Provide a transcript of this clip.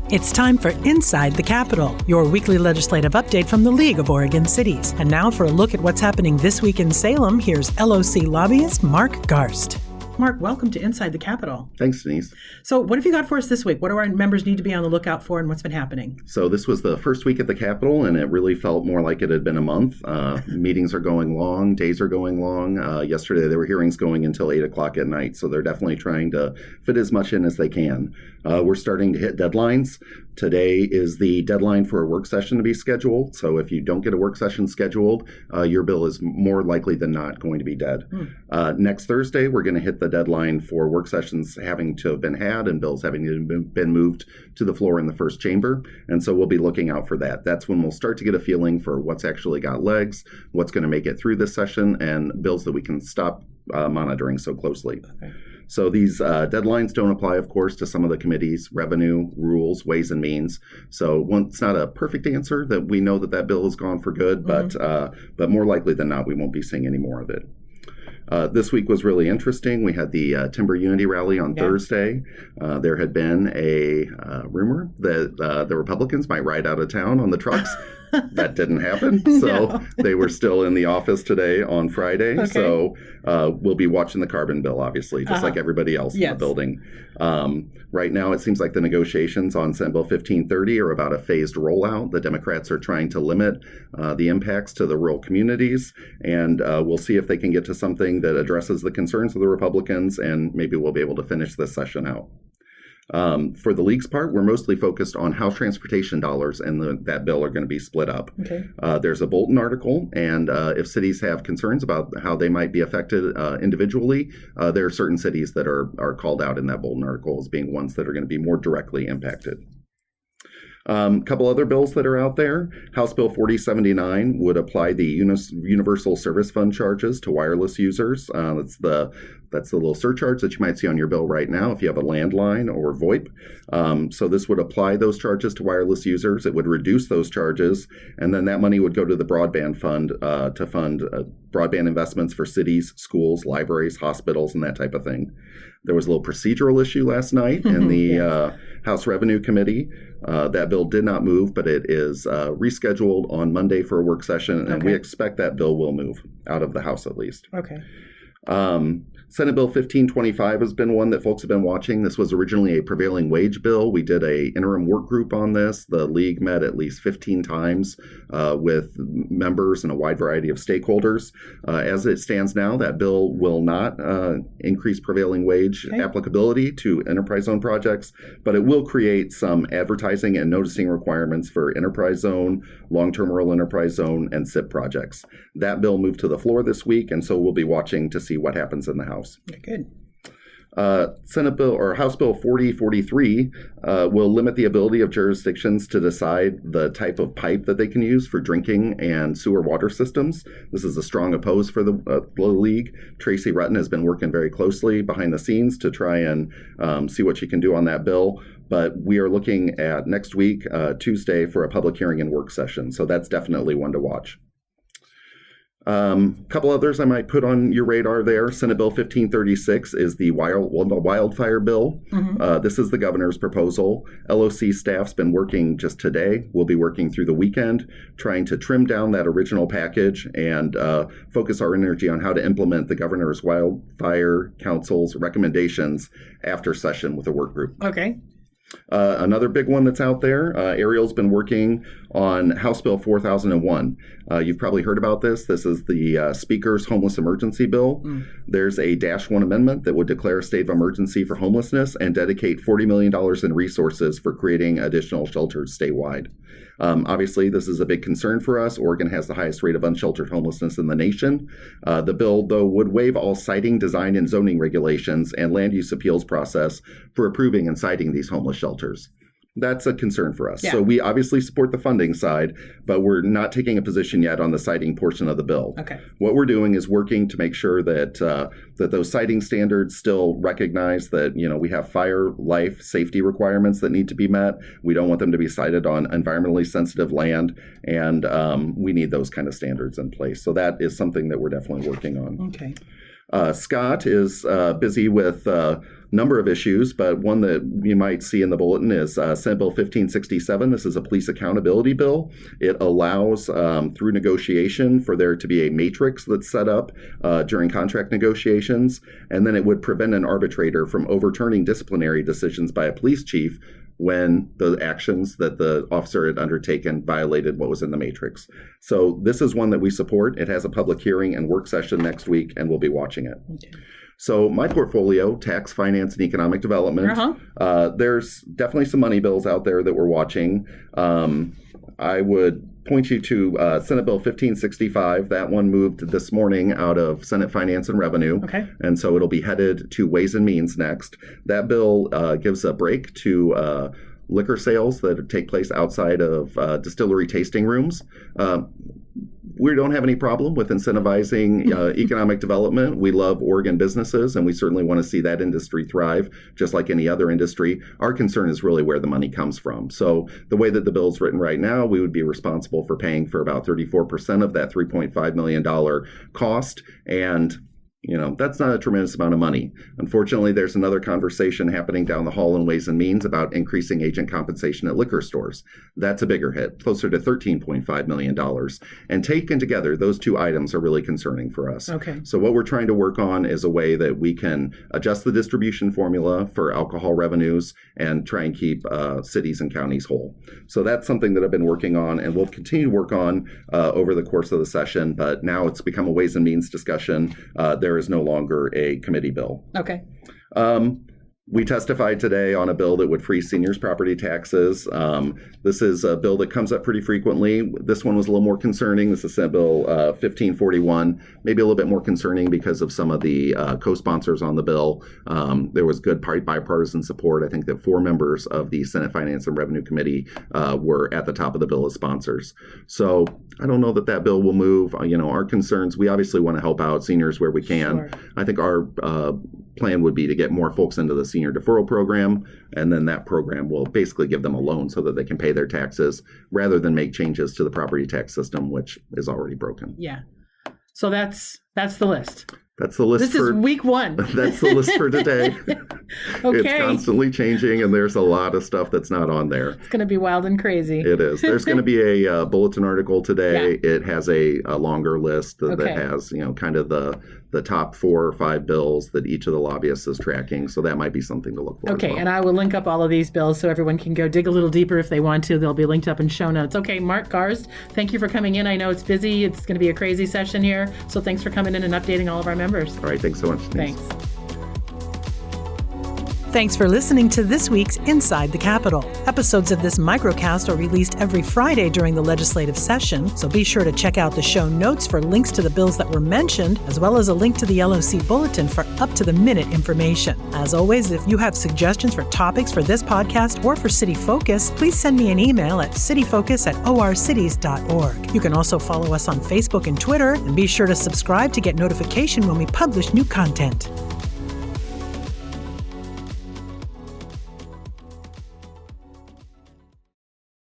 It's time for Inside the Capitol, your weekly legislative update from the League of Oregon Cities. And now for a look at what's happening this week in Salem, here's LOC Lobbyist Mark Gharst. Mark, welcome to Inside the Capitol. Thanks, Denise. So what have you got for us this week? What do our members need to be on the lookout for, and what's been happening? So this was the first week at the Capitol, and it really felt more like it had been a month. Meetings are going long, days are going long. Yesterday there were hearings going until 8 o'clock at night, so they're definitely trying to fit as much in as they can. We're starting to hit deadlines. Today is the deadline for a work session to be scheduled, so if you don't get a work session scheduled, your bill is more likely than not going to be dead. Next Thursday, we're going to hit the deadline for work sessions having to have been had and bills having been moved to the floor in the first chamber, and so we'll be looking out for that. That's when we'll start to get a feeling for what's actually got legs, what's going to make it through this session, and bills that we can stop monitoring so closely. Okay. So these deadlines don't apply, of course, to some of the committees, revenue, rules, ways and means. So it's not a perfect answer that we know that bill is gone for good, but more likely than not, we won't be seeing any more of it. This week was really interesting. We had the Timber Unity Rally on Thursday. There had been a rumor that the Republicans might ride out of town on the trucks. That didn't happen. So they were still in the office today on Friday. Okay. So we'll be watching the carbon bill, obviously, just like everybody else in the building. Right now, it seems like the negotiations on Senate Bill 1530 are about a phased rollout. The Democrats are trying to limit the impacts to the rural communities. And we'll see if they can get to something that addresses the concerns of the Republicans, and maybe we'll be able to finish this session out. For the League's part, we're mostly focused on how transportation dollars and that bill are going to be split up. Okay. There's a Bolton article, and if cities have concerns about how they might be affected individually, there are certain cities that are called out in that Bolton article as being ones that are going to be more directly impacted. A couple other bills that are out there. House Bill 4079 would apply the Universal Service Fund charges to wireless users. That's the little surcharge that you might see on your bill right now if you have a landline or VoIP. So this would apply those charges to wireless users. It would reduce those charges, and then that money would go to the broadband fund to fund broadband investments for cities, schools, libraries, hospitals, and that type of thing. There was a little procedural issue last night in the House Revenue Committee. That bill did not move, but it is rescheduled on Monday for a work session, and we expect that bill will move out of the House at least. Okay. Senate Bill 1525 has been one that folks have been watching. This was originally a prevailing wage bill. We did a interim work group on this. The League met at least 15 times with members and a wide variety of stakeholders. As it stands now, that bill will not increase prevailing wage applicability to enterprise zone projects, but it will create some advertising and noticing requirements for enterprise zone, long-term rural enterprise zone, and SIP projects. That bill moved to the floor this week, and so we'll be watching to see what happens in the House. Okay, good. House Bill 4043 will limit the ability of jurisdictions to decide the type of pipe that they can use for drinking and sewer water systems. This is a strong oppose for the League. Tracy Rutten has been working very closely behind the scenes to try and see what she can do on that bill. But we are looking at next week, Tuesday, for a public hearing and work session. So that's definitely one to watch. A couple others I might put on your radar there. Senate Bill 1536 is the wildfire bill. This is the governor's proposal. LOC staff's been working just today. We'll be working through the weekend, trying to trim down that original package and focus our energy on how to implement the governor's wildfire council's recommendations after session with a work group. Okay. Another big one that's out there, Ariel's been working on House Bill 4001. You've probably heard about this. This is the Speaker's homeless emergency bill. There's a -1 amendment that would declare a state of emergency for homelessness and dedicate $40 million in resources for creating additional shelters statewide. Obviously, this is a big concern for us. Oregon has the highest rate of unsheltered homelessness in the nation. The bill, though, would waive all siting, design, and zoning regulations and land use appeals process for approving and citing these homeless shelters. That's a concern for us. Yeah. So we obviously support the funding side, but we're not taking a position yet on the citing portion of the bill. Okay. What we're doing is working to make sure that that those citing standards still recognize that, we have fire, life, safety requirements that need to be met. We don't want them to be cited on environmentally sensitive land, and we need those kind of standards in place. So that is something that we're definitely working on. Okay. Scott is busy with number of issues, but one that you might see in the bulletin is Senate Bill 1567. This is a police accountability bill. It allows, through negotiation, for there to be a matrix that's set up during contract negotiations, and then it would prevent an arbitrator from overturning disciplinary decisions by a police chief when the actions that the officer had undertaken violated what was in the matrix. So this is one that we support. It has a public hearing and work session next week, and we'll be watching it. Okay. So my portfolio, tax, finance, and economic development, there's definitely some money bills out there that we're watching. I would point you to Senate Bill 1565. That one moved this morning out of Senate Finance and Revenue. Okay. And so it'll be headed to Ways and Means next. That bill gives a break to liquor sales that take place outside of distillery tasting rooms. We don't have any problem with incentivizing economic development. We love Oregon businesses, and we certainly want to see that industry thrive, just like any other industry. Our concern is really where the money comes from. So the way that the bill is written right now, we would be responsible for paying for about 34% of that $3.5 million cost. And that's not a tremendous amount of money. Unfortunately, there's another conversation happening down the hall in Ways and Means about increasing agent compensation at liquor stores. That's a bigger hit, closer to $13.5 million. And taken together, those two items are really concerning for us. Okay. So what we're trying to work on is a way that we can adjust the distribution formula for alcohol revenues and try and keep cities and counties whole. So that's something that I've been working on and we'll continue to work on over the course of the session. But now it's become a Ways and Means discussion. There is no longer a committee bill. Okay. We testified today on a bill that would freeze seniors' property taxes. This is a bill that comes up pretty frequently. This one was a little more concerning. This is Senate Bill 1541, maybe a little bit more concerning because of some of the co-sponsors on the bill. There was good bipartisan support. I think that 4 members of the Senate Finance and Revenue Committee were at the top of the bill as sponsors. So I don't know that that bill will move. Our concerns, we obviously want to help out seniors where we can. Sure. I think our plan would be to get more folks into the senior deferral program, and then that program will basically give them a loan so that they can pay their taxes rather than make changes to the property tax system, which is already broken. Yeah. So that's the list. That's the list. This is week 1. That's the list for today. Okay. It's constantly changing, and there's a lot of stuff that's not on there. It's going to be wild and crazy. It is. There's going to be a bulletin article today. Yeah. It has a longer list that has, kind of the top 4 or 5 bills that each of the lobbyists is tracking. So that might be something to look for. Okay, and I will link up all of these bills so everyone can go dig a little deeper if they want to. They'll be linked up in show notes. Okay, Mark Gharst, thank you for coming in. I know it's busy. It's going to be a crazy session here. So thanks for coming in and updating all of our members. All right, thanks so much, Denise. Thanks. Thanks for listening to this week's Inside the Capitol. Episodes of this microcast are released every Friday during the legislative session, so be sure to check out the show notes for links to the bills that were mentioned, as well as a link to the LOC Bulletin for up-to-the-minute information. As always, if you have suggestions for topics for this podcast or for City Focus, please send me an email at cityfocus@orcities.org. You can also follow us on Facebook and Twitter, and be sure to subscribe to get notification when we publish new content.